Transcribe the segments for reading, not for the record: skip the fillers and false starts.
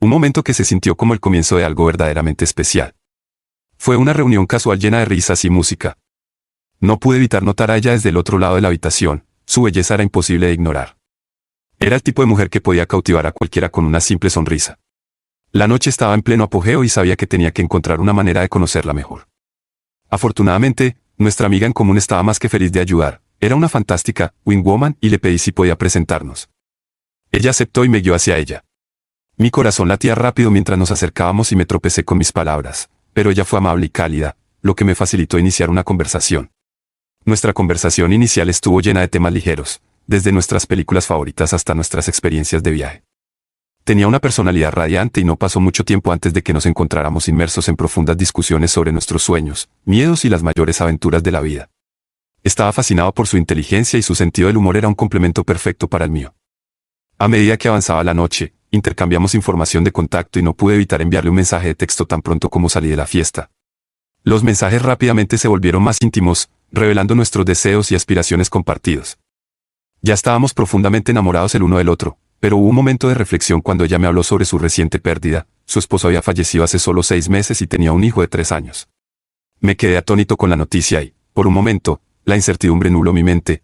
Un momento que se sintió como el comienzo de algo verdaderamente especial. Fue una reunión casual llena de risas y música. No pude evitar notar a ella desde el otro lado de la habitación. Su belleza era imposible de ignorar. Era el tipo de mujer que podía cautivar a cualquiera con una simple sonrisa. La noche estaba en pleno apogeo y sabía que tenía que encontrar una manera de conocerla mejor. Afortunadamente, nuestra amiga en común estaba más que feliz de ayudar. Era una fantástica wingwoman y le pedí si podía presentarnos. Ella aceptó y me guió hacia ella. Mi corazón latía rápido mientras nos acercábamos y me tropecé con mis palabras, pero ella fue amable y cálida, lo que me facilitó iniciar una conversación. Nuestra conversación inicial estuvo llena de temas ligeros, desde nuestras películas favoritas hasta nuestras experiencias de viaje. Tenía una personalidad radiante y no pasó mucho tiempo antes de que nos encontráramos inmersos en profundas discusiones sobre nuestros sueños, miedos y las mayores aventuras de la vida. Estaba fascinado por su inteligencia y su sentido del humor era un complemento perfecto para el mío. A medida que avanzaba la noche, intercambiamos información de contacto y no pude evitar enviarle un mensaje de texto tan pronto como salí de la fiesta. Los mensajes rápidamente se volvieron más íntimos, revelando nuestros deseos y aspiraciones compartidos. Ya estábamos profundamente enamorados el uno del otro, pero hubo un momento de reflexión cuando ella me habló sobre su reciente pérdida. Su esposo había fallecido hace solo 6 meses y tenía un hijo de 3 años. Me quedé atónito con la noticia y, por un momento, la incertidumbre nubló mi mente.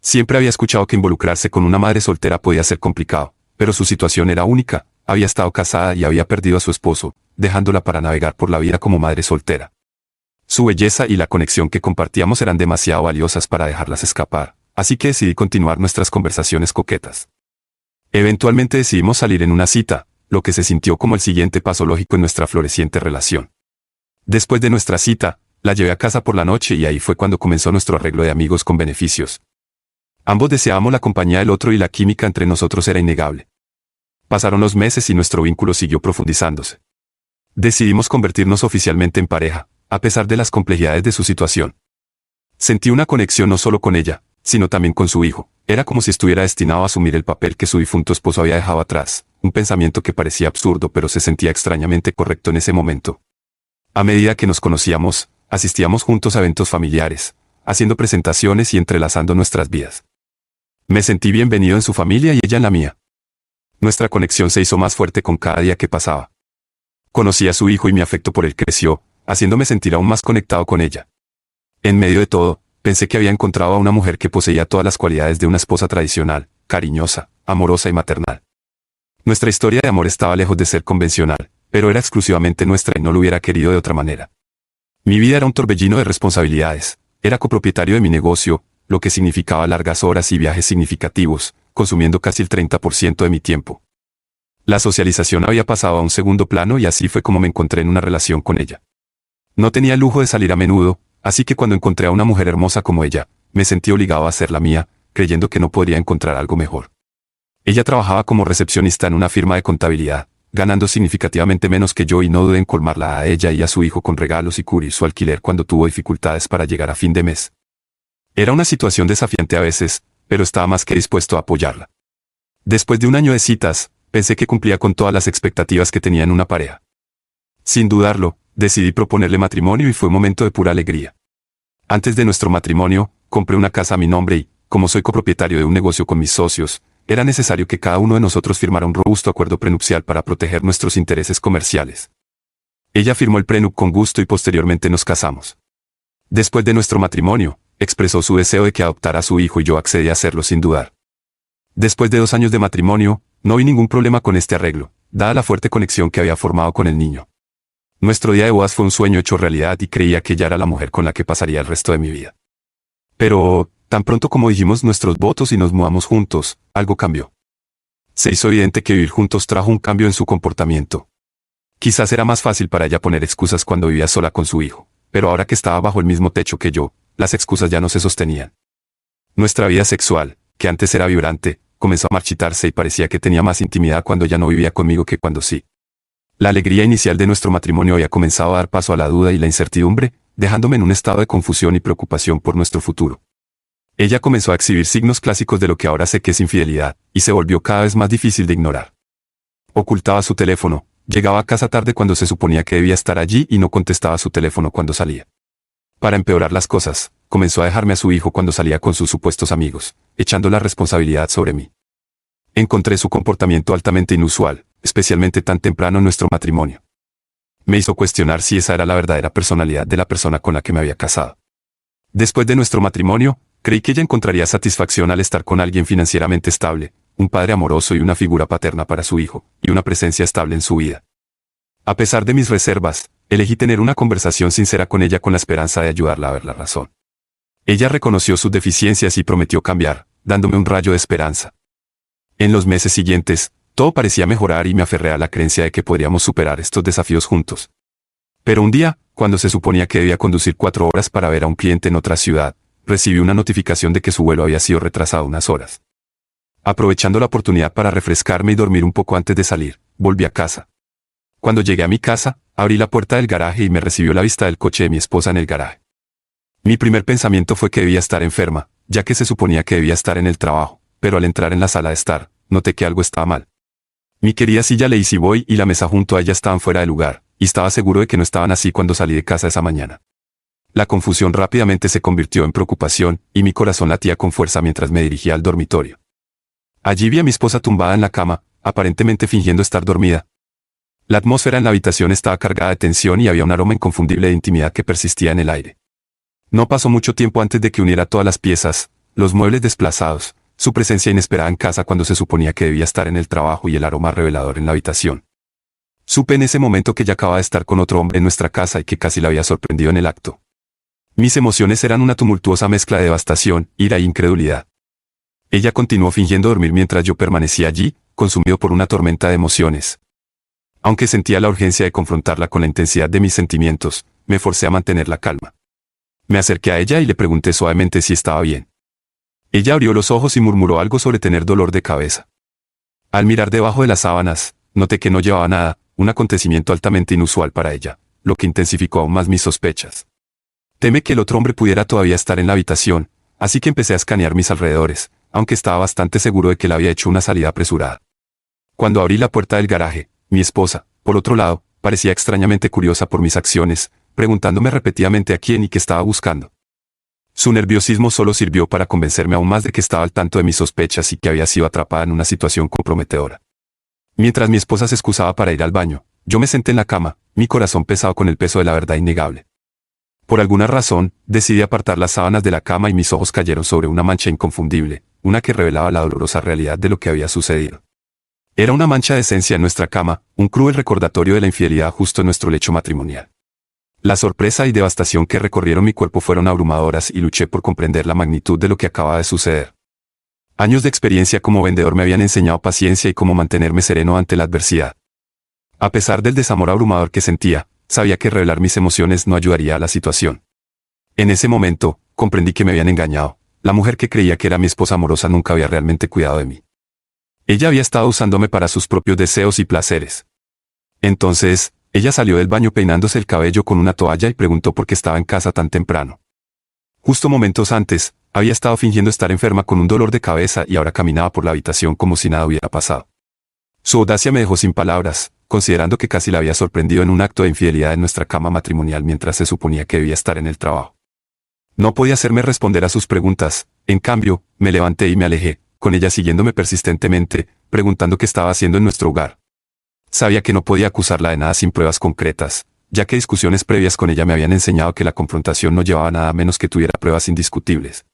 Siempre había escuchado que involucrarse con una madre soltera podía ser complicado, pero su situación era única. Había estado casada y había perdido a su esposo, dejándola para navegar por la vida como madre soltera. Su belleza y la conexión que compartíamos eran demasiado valiosas para dejarlas escapar, así que decidí continuar nuestras conversaciones coquetas. Eventualmente decidimos salir en una cita, lo que se sintió como el siguiente paso lógico en nuestra floreciente relación. Después de nuestra cita, la llevé a casa por la noche y ahí fue cuando comenzó nuestro arreglo de amigos con beneficios. Ambos deseábamos la compañía del otro y la química entre nosotros era innegable. Pasaron los meses y nuestro vínculo siguió profundizándose. Decidimos convertirnos oficialmente en pareja, a pesar de las complejidades de su situación. Sentí una conexión no solo con ella, sino también con su hijo. Era como si estuviera destinado a asumir el papel que su difunto esposo había dejado atrás, un pensamiento que parecía absurdo pero se sentía extrañamente correcto en ese momento. A medida que nos conocíamos, asistíamos juntos a eventos familiares, haciendo presentaciones y entrelazando nuestras vidas. Me sentí bienvenido en su familia y ella en la mía. Nuestra conexión se hizo más fuerte con cada día que pasaba. Conocí a su hijo y mi afecto por él creció, haciéndome sentir aún más conectado con ella. En medio de todo, pensé que había encontrado a una mujer que poseía todas las cualidades de una esposa tradicional, cariñosa, amorosa y maternal. Nuestra historia de amor estaba lejos de ser convencional, pero era exclusivamente nuestra y no lo hubiera querido de otra manera. Mi vida era un torbellino de responsabilidades. Era copropietario de mi negocio, lo que significaba largas horas y viajes significativos, consumiendo casi el 30% de mi tiempo. La socialización había pasado a un segundo plano y así fue como me encontré en una relación con ella. No tenía el lujo de salir a menudo, así que cuando encontré a una mujer hermosa como ella, me sentí obligado a hacerla mía, creyendo que no podría encontrar algo mejor. Ella trabajaba como recepcionista en una firma de contabilidad, ganando significativamente menos que yo y no dudé en colmarla a ella y a su hijo con regalos y cubrir su alquiler cuando tuvo dificultades para llegar a fin de mes. Era una situación desafiante a veces, pero estaba más que dispuesto a apoyarla. Después de un año de citas, pensé que cumplía con todas las expectativas que tenía en una pareja. Sin dudarlo, decidí proponerle matrimonio y fue un momento de pura alegría. Antes de nuestro matrimonio, compré una casa a mi nombre y, como soy copropietario de un negocio con mis socios, era necesario que cada uno de nosotros firmara un robusto acuerdo prenupcial para proteger nuestros intereses comerciales. Ella firmó el prenup con gusto y posteriormente nos casamos. Después de nuestro matrimonio, expresó su deseo de que adoptara a su hijo y yo accedí a hacerlo sin dudar. Después de 2 años de matrimonio, no vi ningún problema con este arreglo, dada la fuerte conexión que había formado con el niño. Nuestro día de bodas fue un sueño hecho realidad y creía que ella era la mujer con la que pasaría el resto de mi vida. Pero, tan pronto como dijimos nuestros votos y nos mudamos juntos, algo cambió. Se hizo evidente que vivir juntos trajo un cambio en su comportamiento. Quizás era más fácil para ella poner excusas cuando vivía sola con su hijo, pero ahora que estaba bajo el mismo techo que yo, las excusas ya no se sostenían. Nuestra vida sexual, que antes era vibrante, comenzó a marchitarse y parecía que tenía más intimidad cuando ya no vivía conmigo que cuando sí. La alegría inicial de nuestro matrimonio había comenzado a dar paso a la duda y la incertidumbre, dejándome en un estado de confusión y preocupación por nuestro futuro. Ella comenzó a exhibir signos clásicos de lo que ahora sé que es infidelidad, y se volvió cada vez más difícil de ignorar. Ocultaba su teléfono, llegaba a casa tarde cuando se suponía que debía estar allí y no contestaba su teléfono cuando salía. Para empeorar las cosas, comenzó a dejarme a su hijo cuando salía con sus supuestos amigos, echando la responsabilidad sobre mí. Encontré su comportamiento altamente inusual, especialmente tan temprano en nuestro matrimonio. Me hizo cuestionar si esa era la verdadera personalidad de la persona con la que me había casado. Después de nuestro matrimonio, creí que ella encontraría satisfacción al estar con alguien financieramente estable, un padre amoroso y una figura paterna para su hijo, y una presencia estable en su vida. A pesar de mis reservas, elegí tener una conversación sincera con ella con la esperanza de ayudarla a ver la razón. Ella reconoció sus deficiencias y prometió cambiar, dándome un rayo de esperanza. En los meses siguientes, todo parecía mejorar y me aferré a la creencia de que podríamos superar estos desafíos juntos. Pero un día, cuando se suponía que debía conducir 4 horas para ver a un cliente en otra ciudad, recibí una notificación de que su vuelo había sido retrasado unas horas. Aprovechando la oportunidad para refrescarme y dormir un poco antes de salir, volví a casa. Cuando llegué a mi casa, abrí la puerta del garaje y me recibió la vista del coche de mi esposa en el garaje. Mi primer pensamiento fue que debía estar enferma, ya que se suponía que debía estar en el trabajo, pero al entrar en la sala de estar, noté que algo estaba mal. Mi querida silla Lazy Boy y la mesa junto a ella estaban fuera de lugar, y estaba seguro de que no estaban así cuando salí de casa esa mañana. La confusión rápidamente se convirtió en preocupación, y mi corazón latía con fuerza mientras me dirigía al dormitorio. Allí vi a mi esposa tumbada en la cama, aparentemente fingiendo estar dormida. La atmósfera en la habitación estaba cargada de tensión y había un aroma inconfundible de intimidad que persistía en el aire. No pasó mucho tiempo antes de que uniera todas las piezas, los muebles desplazados, su presencia inesperada en casa cuando se suponía que debía estar en el trabajo y el aroma revelador en la habitación. Supe en ese momento que ella acababa de estar con otro hombre en nuestra casa y que casi la había sorprendido en el acto. Mis emociones eran una tumultuosa mezcla de devastación, ira e incredulidad. Ella continuó fingiendo dormir mientras yo permanecía allí, consumido por una tormenta de emociones. Aunque sentía la urgencia de confrontarla con la intensidad de mis sentimientos, me forcé a mantener la calma. Me acerqué a ella y le pregunté suavemente si estaba bien. Ella abrió los ojos y murmuró algo sobre tener dolor de cabeza. Al mirar debajo de las sábanas, noté que no llevaba nada, un acontecimiento altamente inusual para ella, lo que intensificó aún más mis sospechas. Teme que el otro hombre pudiera todavía estar en la habitación, así que empecé a escanear mis alrededores, aunque estaba bastante seguro de que él había hecho una salida apresurada. Cuando abrí la puerta del garaje, mi esposa, por otro lado, parecía extrañamente curiosa por mis acciones, preguntándome repetidamente a quién y qué estaba buscando. Su nerviosismo solo sirvió para convencerme aún más de que estaba al tanto de mis sospechas y que había sido atrapada en una situación comprometedora. Mientras mi esposa se excusaba para ir al baño, yo me senté en la cama, mi corazón pesado con el peso de la verdad innegable. Por alguna razón, decidí apartar las sábanas de la cama y mis ojos cayeron sobre una mancha inconfundible, una que revelaba la dolorosa realidad de lo que había sucedido. Era una mancha de esencia en nuestra cama, un cruel recordatorio de la infidelidad justo en nuestro lecho matrimonial. La sorpresa y devastación que recorrieron mi cuerpo fueron abrumadoras y luché por comprender la magnitud de lo que acababa de suceder. Años de experiencia como vendedor me habían enseñado paciencia y cómo mantenerme sereno ante la adversidad. A pesar del desamor abrumador que sentía, sabía que revelar mis emociones no ayudaría a la situación. En ese momento, comprendí que me habían engañado. La mujer que creía que era mi esposa amorosa nunca había realmente cuidado de mí. Ella había estado usándome para sus propios deseos y placeres. Entonces, ella salió del baño peinándose el cabello con una toalla y preguntó por qué estaba en casa tan temprano. Justo momentos antes, había estado fingiendo estar enferma con un dolor de cabeza y ahora caminaba por la habitación como si nada hubiera pasado. Su audacia me dejó sin palabras, considerando que casi la había sorprendido en un acto de infidelidad en nuestra cama matrimonial mientras se suponía que debía estar en el trabajo. No podía hacerme responder a sus preguntas, en cambio, me levanté y me alejé, con ella siguiéndome persistentemente, preguntando qué estaba haciendo en nuestro hogar. Sabía que no podía acusarla de nada sin pruebas concretas, ya que discusiones previas con ella me habían enseñado que la confrontación no llevaba a nada menos que tuviera pruebas indiscutibles.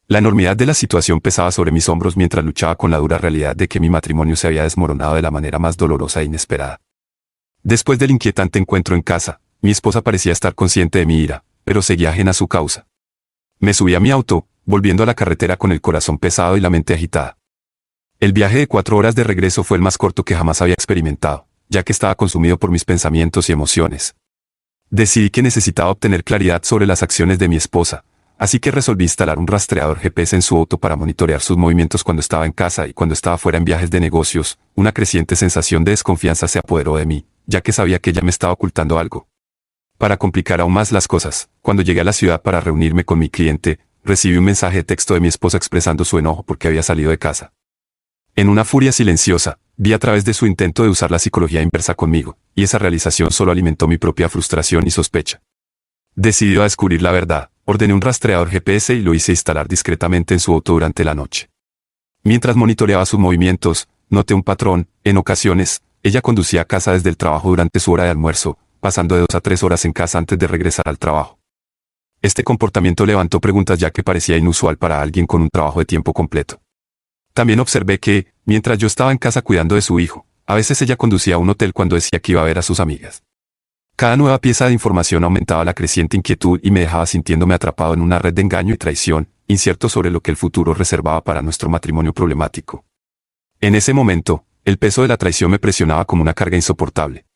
La enormidad de la situación pesaba sobre mis hombros mientras luchaba con la dura realidad de que mi matrimonio se había desmoronado de la manera más dolorosa e inesperada. Después del inquietante encuentro en casa, mi esposa parecía estar consciente de mi ira, pero seguía ajena a su causa. Me subí a mi auto, volviendo a la carretera con el corazón pesado y la mente agitada. El viaje de 4 horas de regreso fue el más corto que jamás había experimentado, ya que estaba consumido por mis pensamientos y emociones. Decidí que necesitaba obtener claridad sobre las acciones de mi esposa, así que resolví instalar un rastreador GPS en su auto para monitorear sus movimientos cuando estaba en casa y cuando estaba fuera en viajes de negocios. Una creciente sensación de desconfianza se apoderó de mí, ya que sabía que ella me estaba ocultando algo. Para complicar aún más las cosas, cuando llegué a la ciudad para reunirme con mi cliente, recibí un mensaje de texto de mi esposa expresando su enojo porque había salido de casa. En una furia silenciosa, vi a través de su intento de usar la psicología inversa conmigo, y esa realización solo alimentó mi propia frustración y sospecha. Decidido a descubrir la verdad, ordené un rastreador GPS y lo hice instalar discretamente en su auto durante la noche. Mientras monitoreaba sus movimientos, noté un patrón. En ocasiones, ella conducía a casa desde el trabajo durante su hora de almuerzo, pasando de 2 a 3 horas en casa antes de regresar al trabajo. Este comportamiento levantó preguntas ya que parecía inusual para alguien con un trabajo de tiempo completo. También observé que, mientras yo estaba en casa cuidando de su hijo, a veces ella conducía a un hotel cuando decía que iba a ver a sus amigas. Cada nueva pieza de información aumentaba la creciente inquietud y me dejaba sintiéndome atrapado en una red de engaño y traición, incierto sobre lo que el futuro reservaba para nuestro matrimonio problemático. En ese momento, el peso de la traición me presionaba como una carga insoportable.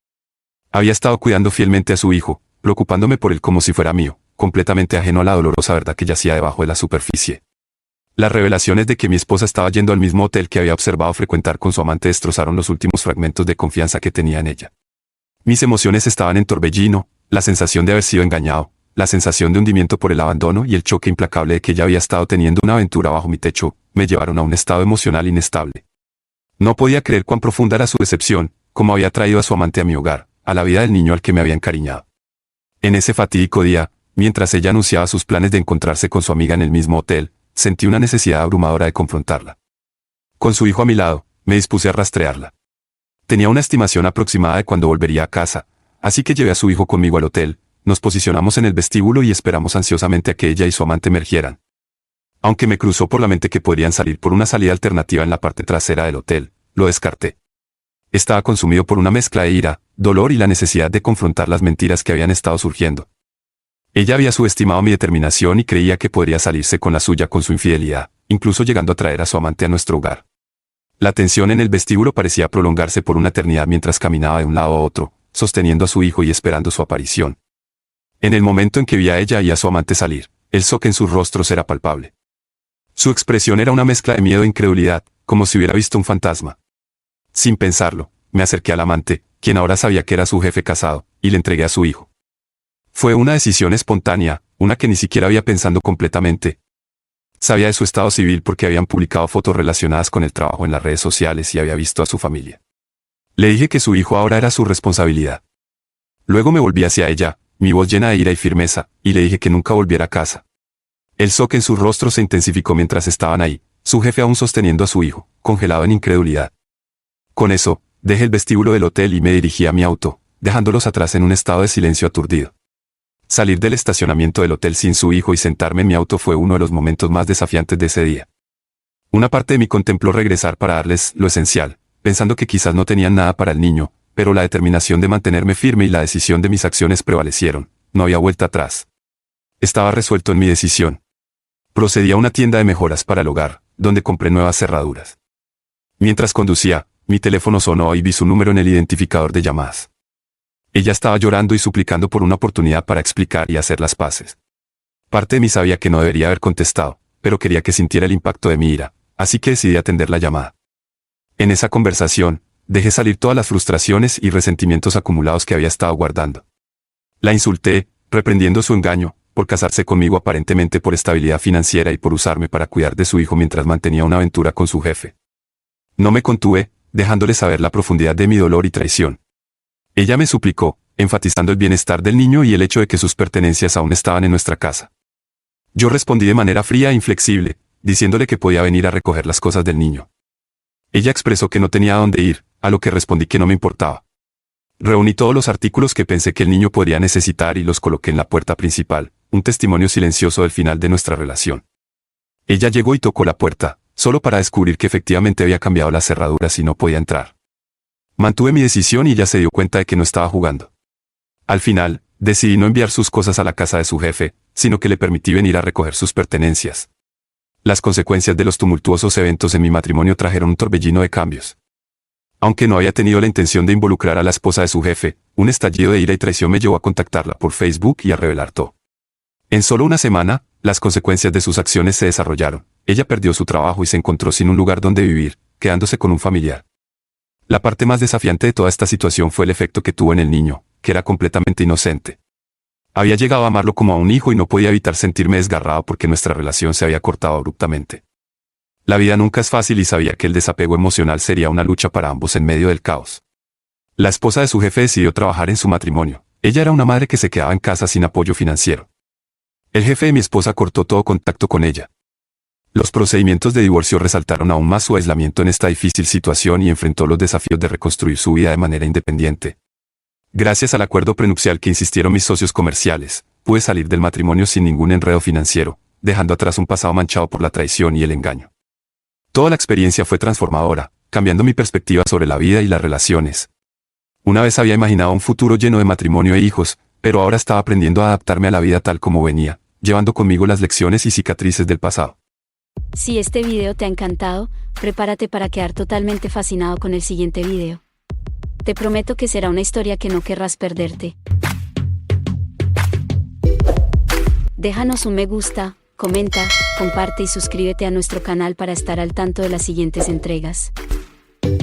Había estado cuidando fielmente a su hijo, preocupándome por él como si fuera mío, completamente ajeno a la dolorosa verdad que yacía debajo de la superficie. Las revelaciones de que mi esposa estaba yendo al mismo hotel que había observado frecuentar con su amante destrozaron los últimos fragmentos de confianza que tenía en ella. Mis emociones estaban en torbellino, la sensación de haber sido engañado, la sensación de hundimiento por el abandono y el choque implacable de que ella había estado teniendo una aventura bajo mi techo, me llevaron a un estado emocional inestable. No podía creer cuán profunda era su decepción, cómo había traído a su amante a mi hogar, a la vida del niño al que me había encariñado. En ese fatídico día, mientras ella anunciaba sus planes de encontrarse con su amiga en el mismo hotel, sentí una necesidad abrumadora de confrontarla. Con su hijo a mi lado, me dispuse a rastrearla. Tenía una estimación aproximada de cuándo volvería a casa, así que llevé a su hijo conmigo al hotel, nos posicionamos en el vestíbulo y esperamos ansiosamente a que ella y su amante emergieran. Aunque me cruzó por la mente que podrían salir por una salida alternativa en la parte trasera del hotel, lo descarté. Estaba consumido por una mezcla de ira, dolor y la necesidad de confrontar las mentiras que habían estado surgiendo. Ella había subestimado mi determinación y creía que podría salirse con la suya con su infidelidad, incluso llegando a traer a su amante a nuestro hogar. La tensión en el vestíbulo parecía prolongarse por una eternidad mientras caminaba de un lado a otro, sosteniendo a su hijo y esperando su aparición. En el momento en que vi a ella y a su amante salir, el shock en sus rostros era palpable. Su expresión era una mezcla de miedo e incredulidad, como si hubiera visto un fantasma. Sin pensarlo, me acerqué al amante, quien ahora sabía que era su jefe casado, y le entregué a su hijo. Fue una decisión espontánea, una que ni siquiera había pensado completamente. Sabía de su estado civil porque habían publicado fotos relacionadas con el trabajo en las redes sociales y había visto a su familia. Le dije que su hijo ahora era su responsabilidad. Luego me volví hacia ella, mi voz llena de ira y firmeza, y le dije que nunca volviera a casa. El shock en su rostro se intensificó mientras estaban ahí, su jefe aún sosteniendo a su hijo, congelado en incredulidad. Con eso, dejé el vestíbulo del hotel y me dirigí a mi auto, dejándolos atrás en un estado de silencio aturdido. Salir del estacionamiento del hotel sin su hijo y sentarme en mi auto fue uno de los momentos más desafiantes de ese día. Una parte de mí contempló regresar para darles lo esencial, pensando que quizás no tenían nada para el niño, pero la determinación de mantenerme firme y la decisión de mis acciones prevalecieron, no había vuelta atrás. Estaba resuelto en mi decisión. Procedí a una tienda de mejoras para el hogar, donde compré nuevas cerraduras. Mientras conducía, mi teléfono sonó y vi su número en el identificador de llamadas. Ella estaba llorando y suplicando por una oportunidad para explicar y hacer las paces. Parte de mí sabía que no debería haber contestado, pero quería que sintiera el impacto de mi ira, así que decidí atender la llamada. En esa conversación, dejé salir todas las frustraciones y resentimientos acumulados que había estado guardando. La insulté, reprendiendo su engaño, por casarse conmigo aparentemente por estabilidad financiera y por usarme para cuidar de su hijo mientras mantenía una aventura con su jefe. No me contuve, dejándole saber la profundidad de mi dolor y traición. Ella me suplicó, enfatizando el bienestar del niño y el hecho de que sus pertenencias aún estaban en nuestra casa. Yo respondí de manera fría e inflexible, diciéndole que podía venir a recoger las cosas del niño. Ella expresó que no tenía a dónde ir, a lo que respondí que no me importaba. Reuní todos los artículos que pensé que el niño podría necesitar y los coloqué en la puerta principal, un testimonio silencioso del final de nuestra relación. Ella llegó y tocó la puerta, solo para descubrir que efectivamente había cambiado las cerraduras y no podía entrar. Mantuve mi decisión y ella se dio cuenta de que no estaba jugando. Al final, decidí no enviar sus cosas a la casa de su jefe, sino que le permití venir a recoger sus pertenencias. Las consecuencias de los tumultuosos eventos en mi matrimonio trajeron un torbellino de cambios. Aunque no había tenido la intención de involucrar a la esposa de su jefe, un estallido de ira y traición me llevó a contactarla por Facebook y a revelar todo. En solo una semana, las consecuencias de sus acciones se desarrollaron. Ella perdió su trabajo y se encontró sin un lugar donde vivir, quedándose con un familiar. La parte más desafiante de toda esta situación fue el efecto que tuvo en el niño, que era completamente inocente. Había llegado a amarlo como a un hijo y no podía evitar sentirme desgarrado porque nuestra relación se había cortado abruptamente. La vida nunca es fácil y sabía que el desapego emocional sería una lucha para ambos en medio del caos. La esposa de su jefe decidió trabajar en su matrimonio. Ella era una madre que se quedaba en casa sin apoyo financiero. El jefe de mi esposa cortó todo contacto con ella. Los procedimientos de divorcio resaltaron aún más su aislamiento en esta difícil situación y enfrentó los desafíos de reconstruir su vida de manera independiente. Gracias al acuerdo prenupcial que insistieron mis socios comerciales, pude salir del matrimonio sin ningún enredo financiero, dejando atrás un pasado manchado por la traición y el engaño. Toda la experiencia fue transformadora, cambiando mi perspectiva sobre la vida y las relaciones. Una vez había imaginado un futuro lleno de matrimonio e hijos, pero ahora estaba aprendiendo a adaptarme a la vida tal como venía, llevando conmigo las lecciones y cicatrices del pasado. Si este video te ha encantado, prepárate para quedar totalmente fascinado con el siguiente video. Te prometo que será una historia que no querrás perderte. Déjanos un me gusta, comenta, comparte y suscríbete a nuestro canal para estar al tanto de las siguientes entregas.